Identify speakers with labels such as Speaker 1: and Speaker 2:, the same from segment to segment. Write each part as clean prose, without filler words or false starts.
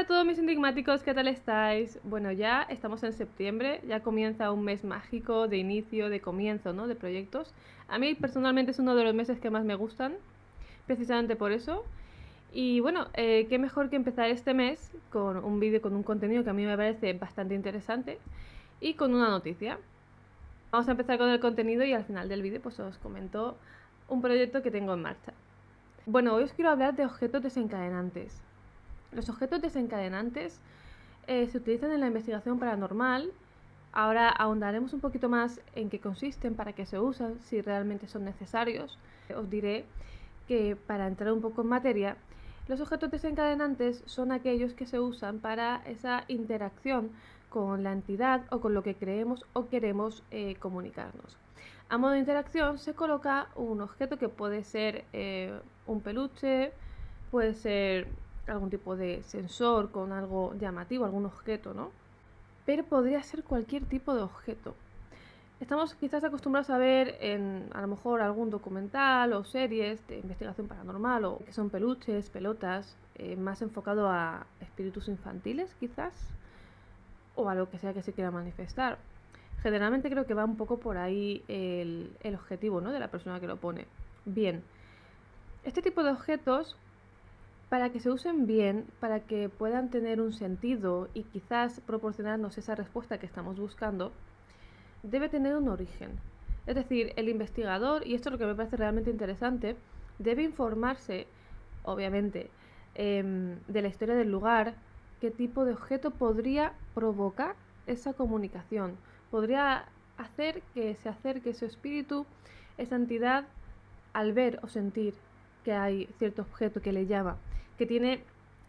Speaker 1: Hola a todos mis enigmáticos, ¿qué tal estáis? Bueno, ya estamos en septiembre, ya comienza un mes mágico de inicio, de comienzo, ¿no? De proyectos. A mí personalmente es uno de los meses que más me gustan, precisamente por eso. Y bueno, qué mejor que empezar este mes con un vídeo, con un contenido que a mí me parece bastante interesante y con una noticia. Vamos a empezar con el contenido y al final del vídeo pues os comento un proyecto que tengo en marcha. Bueno, hoy os quiero hablar de objetos desencadenantes. Los objetos desencadenantes se utilizan en la investigación paranormal. Ahora ahondaremos un poquito más en qué consisten, para qué se usan, si realmente son necesarios. Os diré que, para entrar un poco en materia, los objetos desencadenantes son aquellos que se usan para esa interacción con la entidad o con lo que creemos o queremos comunicarnos. A modo de interacción se coloca un objeto que puede ser un peluche, puede ser algún tipo de sensor con algo llamativo, algún objeto, ¿no? Pero podría ser cualquier tipo de objeto. Estamos quizás acostumbrados a ver en, a lo mejor, algún documental o series de investigación paranormal, o que son peluches, pelotas, más enfocado a espíritus infantiles quizás, o a lo que sea que se quiera manifestar. Generalmente creo que va un poco por ahí el objetivo, ¿no?, de la persona que lo pone. Bien, este tipo de objetos, para que se usen bien, para que puedan tener un sentido y quizás proporcionarnos esa respuesta que estamos buscando, debe tener un origen. Es decir, el investigador, y esto es lo que me parece realmente interesante, debe informarse, obviamente, de la historia del lugar, qué tipo de objeto podría provocar esa comunicación, podría hacer que se acerque ese espíritu, esa entidad, al ver o sentir que hay cierto objeto que le llama, que tiene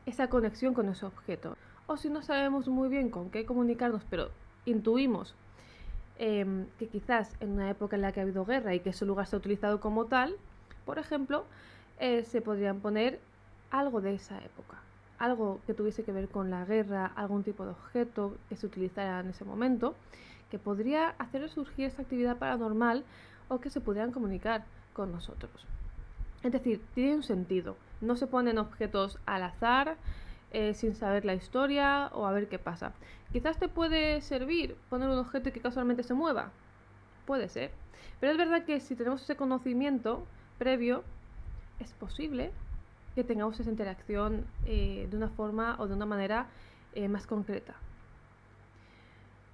Speaker 1: esa conexión con ese objeto. O si no sabemos muy bien con qué comunicarnos, pero intuimos que quizás en una época en la que ha habido guerra y que ese lugar se ha utilizado como tal, por ejemplo, se podrían poner algo de esa época, algo que tuviese que ver con la guerra, algún tipo de objeto que se utilizara en ese momento, que podría hacer surgir esa actividad paranormal o que se pudieran comunicar con nosotros. Es decir, tiene un sentido. No se ponen objetos al azar, sin saber la historia o a ver qué pasa. Quizás te puede servir poner un objeto que casualmente se mueva. Puede ser. Pero es verdad que si tenemos ese conocimiento previo, es posible que tengamos esa interacción de una forma o de una manera más concreta.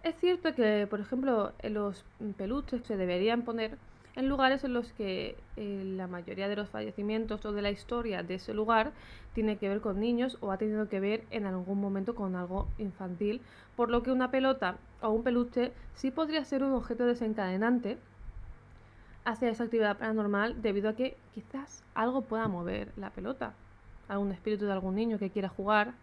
Speaker 1: Es cierto que, por ejemplo, los peluches se deberían poner en lugares en los que la mayoría de los fallecimientos o de la historia de ese lugar tiene que ver con niños o ha tenido que ver en algún momento con algo infantil, por lo que una pelota o un peluche sí podría ser un objeto desencadenante hacia esa actividad paranormal, debido a que quizás algo pueda mover la pelota, algún espíritu de algún niño que quiera jugar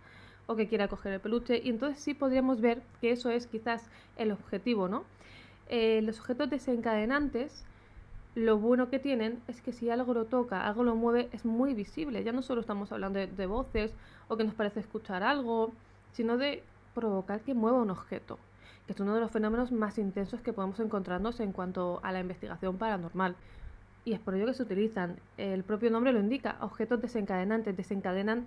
Speaker 1: o que quiera coger el peluche, y entonces sí podríamos ver que eso es quizás el objetivo, ¿no? Los objetos desencadenantes, lo bueno que tienen es que si algo lo toca, algo lo mueve, es muy visible. Ya no solo estamos hablando de voces o que nos parece escuchar algo, sino de provocar que mueva un objeto, que es uno de los fenómenos más intensos que podemos encontrarnos en cuanto a la investigación paranormal. Y es por ello que se utilizan. El propio nombre lo indica, objetos desencadenantes. Desencadenan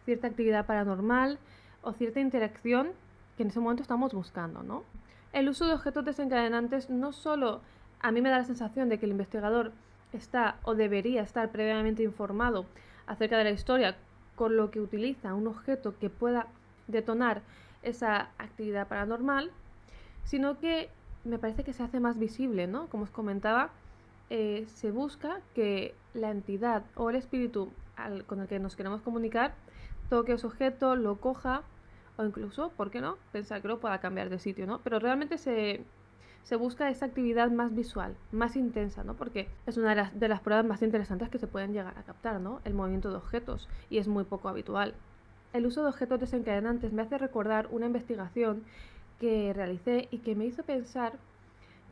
Speaker 1: cierta actividad paranormal o cierta interacción que en ese momento estamos buscando, ¿no? El uso de objetos desencadenantes no solo, a mí me da la sensación de que el investigador está o debería estar previamente informado acerca de la historia, con lo que utiliza un objeto que pueda detonar esa actividad paranormal, sino que me parece que se hace más visible, ¿no? Como os comentaba, se busca que la entidad o el espíritu con el que nos queremos comunicar toque ese objeto, lo coja, o incluso, ¿por qué no?, pensar que lo pueda cambiar de sitio, ¿no? Pero realmente se busca esa actividad más visual, más intensa, ¿no? Porque es una de las pruebas más interesantes que se pueden llegar a captar, ¿no?, el movimiento de objetos, y es muy poco habitual. El uso de objetos desencadenantes me hace recordar una investigación que realicé y que me hizo pensar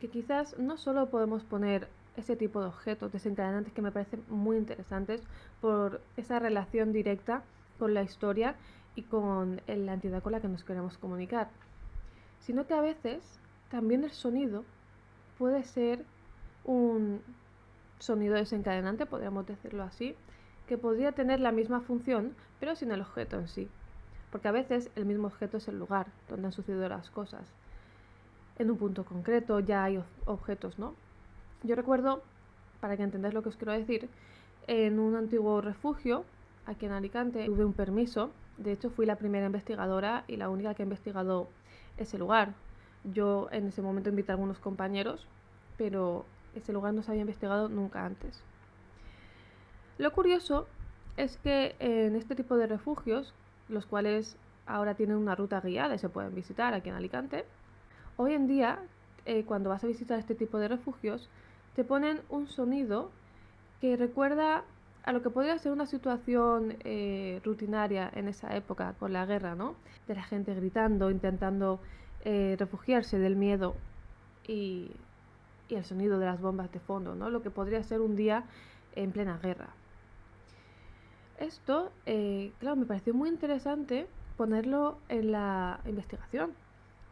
Speaker 1: que quizás no solo podemos poner ese tipo de objetos desencadenantes, que me parecen muy interesantes por esa relación directa con la historia y con la entidad con la que nos queremos comunicar, sino que a veces también el sonido puede ser un sonido desencadenante, podríamos decirlo así, que podría tener la misma función pero sin el objeto en sí. porque a veces el mismo objeto es el lugar donde han sucedido las cosas. En un punto concreto ya hay objetos, ¿no? Yo recuerdo, para que entendáis lo que os quiero decir, en un antiguo refugio, aquí en Alicante, tuve un permiso. De hecho, fui la primera investigadora y la única que ha investigado ese lugar. Yo en ese momento invité a algunos compañeros, pero ese lugar no se había investigado nunca antes. Lo curioso es que en este tipo de refugios, los cuales ahora tienen una ruta guiada y se pueden visitar aquí en Alicante, hoy en día, cuando vas a visitar este tipo de refugios, te ponen un sonido que recuerda a lo que podría ser una situación rutinaria en esa época con la guerra, ¿no? De la gente gritando, intentando refugiarse del miedo y el sonido de las bombas de fondo, ¿no? Lo que podría ser un día en plena guerra. Esto, claro, me pareció muy interesante ponerlo en la investigación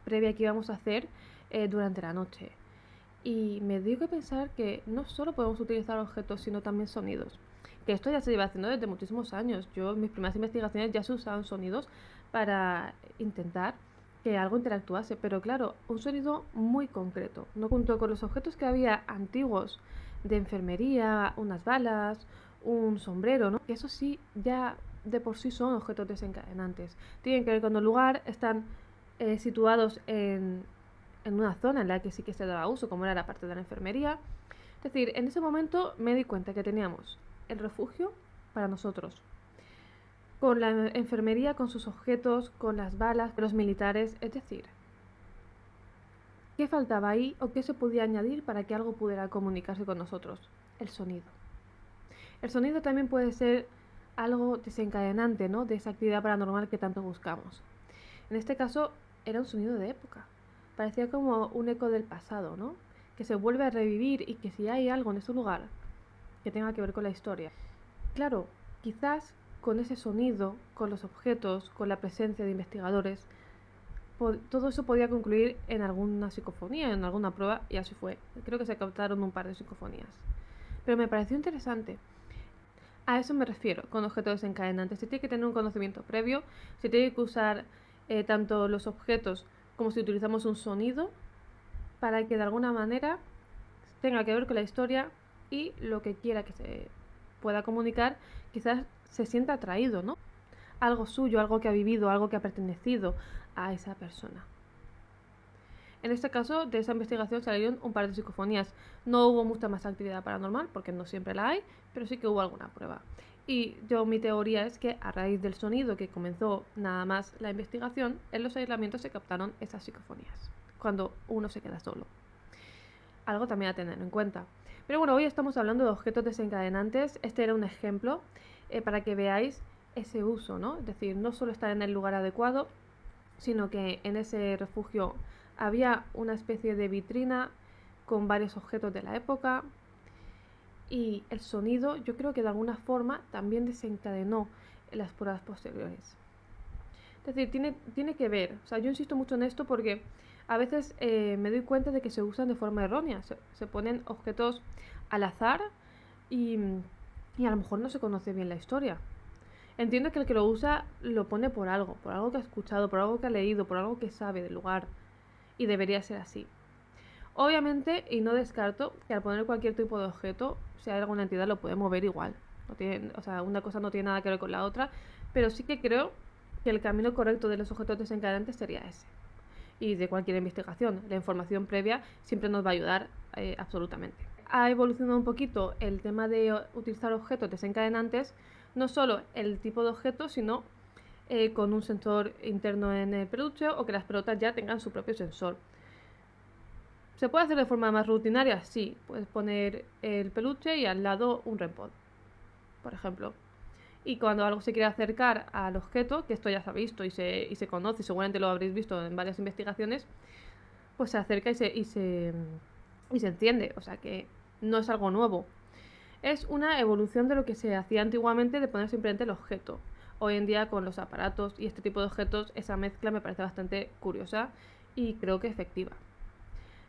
Speaker 1: previa que íbamos a hacer durante la noche. Y me dio que pensar que no solo podemos utilizar objetos, sino también sonidos. Que esto ya se lleva haciendo desde muchísimos años. Yo en mis primeras investigaciones ya se usaban sonidos para intentar que algo interactuase, pero claro, un sonido muy concreto, no junto con los objetos que había antiguos de enfermería, unas balas, un sombrero, ¿no? Que eso sí, ya de por sí son objetos desencadenantes. Tienen que ver con el lugar, están situados en una zona en la que sí que se daba uso, como era la parte de la enfermería. Es decir, en ese momento me di cuenta que teníamos el refugio para nosotros, con la enfermería, con sus objetos, con las balas, los militares, es decir, ¿qué faltaba ahí o qué se podía añadir para que algo pudiera comunicarse con nosotros? El sonido. El sonido también puede ser algo desencadenante, ¿no?, de esa actividad paranormal que tanto buscamos. En este caso era un sonido de época. Parecía como un eco del pasado, ¿no?, que se vuelve a revivir y que si hay algo en ese lugar que tenga que ver con la historia. Claro, quizás con ese sonido, con los objetos, con la presencia de investigadores, todo eso podía concluir en alguna psicofonía, en alguna prueba, y así fue. Creo que se captaron un par de psicofonías. Pero me pareció interesante. A eso me refiero con objetos desencadenantes. Se tiene que tener un conocimiento previo, se tiene que usar tanto los objetos como si utilizamos un sonido para que de alguna manera tenga que ver con la historia y lo que quiera que se pueda comunicar, quizás se sienta atraído, ¿no? Algo suyo, algo que ha vivido, algo que ha pertenecido a esa persona. En este caso, de esa investigación salieron un par de psicofonías. No hubo mucha más actividad paranormal, porque no siempre la hay, pero sí que hubo alguna prueba. Y mi teoría es que a raíz del sonido que comenzó nada más la investigación, en los aislamientos se captaron esas psicofonías, cuando uno se queda solo. Algo también a tener en cuenta. Pero bueno, hoy estamos hablando de objetos desencadenantes. Este era un ejemplo para que veáis ese uso, ¿no? Es decir, no solo estar en el lugar adecuado, sino que en ese refugio había una especie de vitrina con varios objetos de la época y el sonido, yo creo que de alguna forma también desencadenó las pruebas posteriores. Es decir, tiene que ver, o sea, yo insisto mucho en esto porque a veces me doy cuenta de que se usan de forma errónea, se ponen objetos al azar y a lo mejor no se conoce bien la historia. Entiendo que el que lo usa lo pone por algo que ha escuchado, por algo que ha leído, por algo que sabe del lugar, y debería ser así. Obviamente, y no descarto que al poner cualquier tipo de objeto, si hay alguna entidad lo puede mover igual. No tiene, o sea, una cosa no tiene nada que ver con la otra, pero sí que creo que el camino correcto de los objetos desencadenantes sería ese. Y de cualquier investigación, la información previa siempre nos va a ayudar absolutamente. Ha evolucionado un poquito el tema de utilizar objetos desencadenantes, no solo el tipo de objeto, sino con un sensor interno en el peluche o que las pelotas ya tengan su propio sensor. ¿Se puede hacer de forma más rutinaria? Sí, puedes poner el peluche y al lado un REM pod, por ejemplo. Y cuando algo se quiere acercar al objeto, que esto ya se ha visto y se conoce, y seguramente lo habréis visto en varias investigaciones, pues se acerca y se enciende, o sea que no es algo nuevo. Es una evolución de lo que se hacía antiguamente de poner simplemente el objeto. Hoy en día con los aparatos y este tipo de objetos, esa mezcla me parece bastante curiosa y creo que efectiva.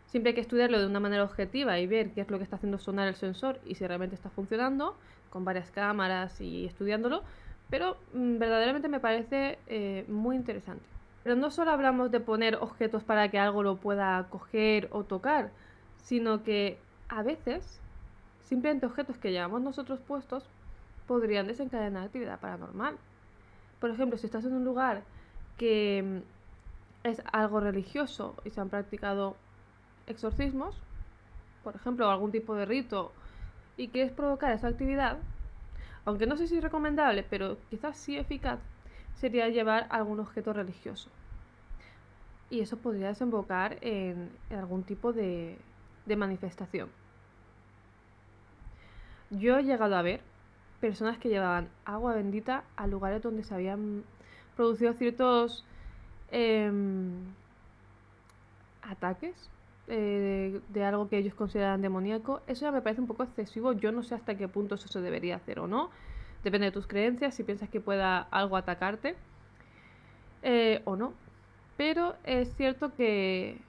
Speaker 1: Siempre hay que estudiarlo de una manera objetiva y ver qué es lo que está haciendo sonar el sensor y si realmente está funcionando, con varias cámaras y estudiándolo, pero verdaderamente me parece muy interesante. Pero no solo hablamos de poner objetos para que algo lo pueda coger o tocar, sino que a veces simplemente objetos que llevamos nosotros puestos podrían desencadenar actividad paranormal. Por ejemplo, si estás en un lugar que es algo religioso y se han practicado exorcismos, por ejemplo, o algún tipo de rito, y quieres provocar esa actividad, aunque no sé si es recomendable, pero quizás sí eficaz, sería llevar algún objeto religioso. Y eso podría desembocar en algún tipo de manifestación. Yo he llegado a ver personas que llevaban agua bendita a lugares donde se habían producido ciertos ataques de algo que ellos consideran demoníaco. Eso ya me parece un poco excesivo. Yo no sé hasta qué punto eso se debería hacer o no. Depende de tus creencias, si piensas que pueda algo atacarte o no. Pero es cierto que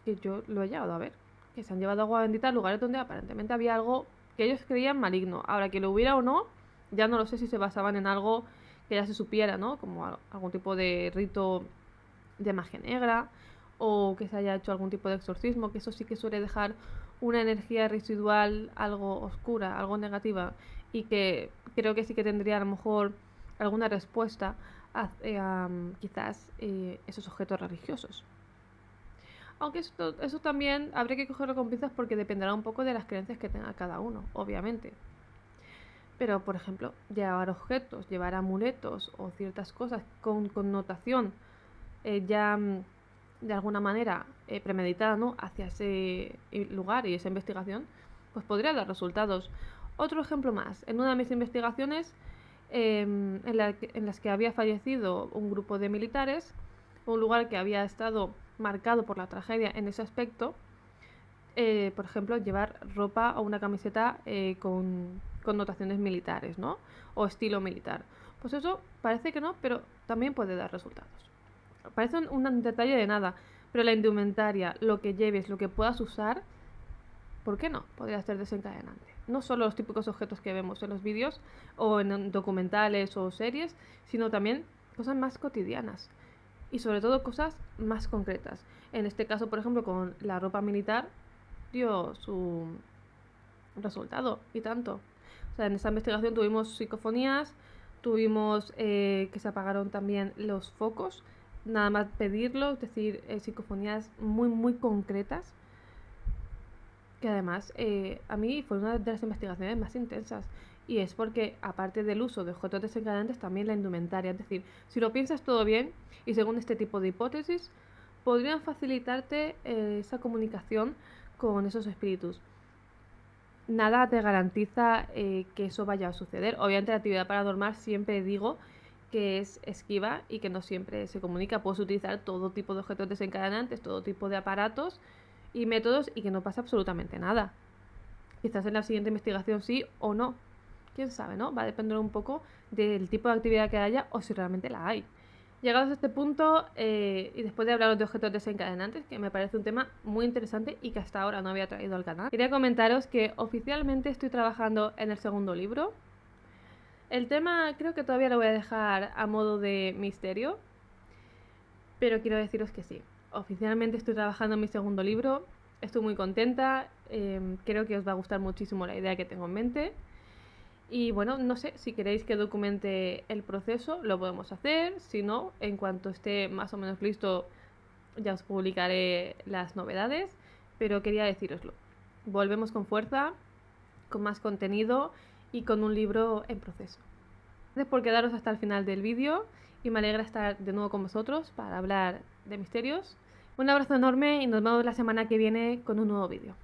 Speaker 1: yo lo he llegado a ver, que se han llevado agua bendita a lugares donde aparentemente había algo que ellos creían maligno. Ahora, que lo hubiera o no, ya no lo sé si se basaban en algo que ya se supiera, ¿no? Como algún tipo de rito de magia negra, o que se haya hecho algún tipo de exorcismo, que eso sí que suele dejar una energía residual algo oscura, algo negativa, y que creo que sí que tendría a lo mejor alguna respuesta a quizás esos objetos religiosos. Aunque eso también habría que cogerlo con pinzas porque dependerá un poco de las creencias que tenga cada uno, obviamente. Pero, por ejemplo, llevar objetos, llevar amuletos o ciertas cosas con connotación ya de alguna manera premeditada, ¿no?, hacia ese lugar y esa investigación, pues podría dar resultados. Otro ejemplo más, en una de mis investigaciones en las que había fallecido un grupo de militares, un lugar que había estado marcado por la tragedia en ese aspecto, por ejemplo, llevar ropa o una camiseta con connotaciones militares, ¿no?, o estilo militar. Pues eso parece que no, pero también puede dar resultados. Parece un detalle de nada, pero la indumentaria, lo que lleves, lo que puedas usar, ¿por qué no? Podría ser desencadenante. No solo los típicos objetos que vemos en los vídeos o en documentales o series, sino también cosas más cotidianas y sobre todo cosas más concretas. En este caso, por ejemplo, con la ropa militar dio su resultado y tanto. O sea, en esta investigación tuvimos psicofonías, tuvimos que se apagaron también los focos, nada más pedirlo, es decir, psicofonías muy muy concretas, que además a mí fue una de las investigaciones más intensas, y es porque aparte del uso de objetos desencadenantes también la indumentaria, es decir, si lo piensas todo bien y según este tipo de hipótesis podrían facilitarte esa comunicación con esos espíritus. Nada te garantiza que eso vaya a suceder. Obviamente la actividad paranormal siempre digo que es esquiva y que no siempre se comunica. Puedes utilizar todo tipo de objetos desencadenantes, todo tipo de aparatos y métodos y que no pasa absolutamente nada. Quizás en la siguiente investigación sí o no. Quién sabe, ¿no? Va a depender un poco del tipo de actividad que haya o si realmente la hay. Llegados a este punto y después de hablaros de objetos desencadenantes, que me parece un tema muy interesante y que hasta ahora no había traído al canal, quería comentaros que oficialmente estoy trabajando en el segundo libro. El tema creo que todavía lo voy a dejar a modo de misterio, pero quiero deciros que sí. Oficialmente estoy trabajando en mi segundo libro, estoy muy contenta, creo que os va a gustar muchísimo la idea que tengo en mente. Y bueno, no sé, si queréis que documente el proceso, lo podemos hacer. Si no, en cuanto esté más o menos listo, ya os publicaré las novedades. Pero quería decíroslo. Volvemos con fuerza, con más contenido y con un libro en proceso. Gracias por quedaros hasta el final del vídeo y me alegra estar de nuevo con vosotros para hablar de misterios. Un abrazo enorme y nos vemos la semana que viene con un nuevo vídeo.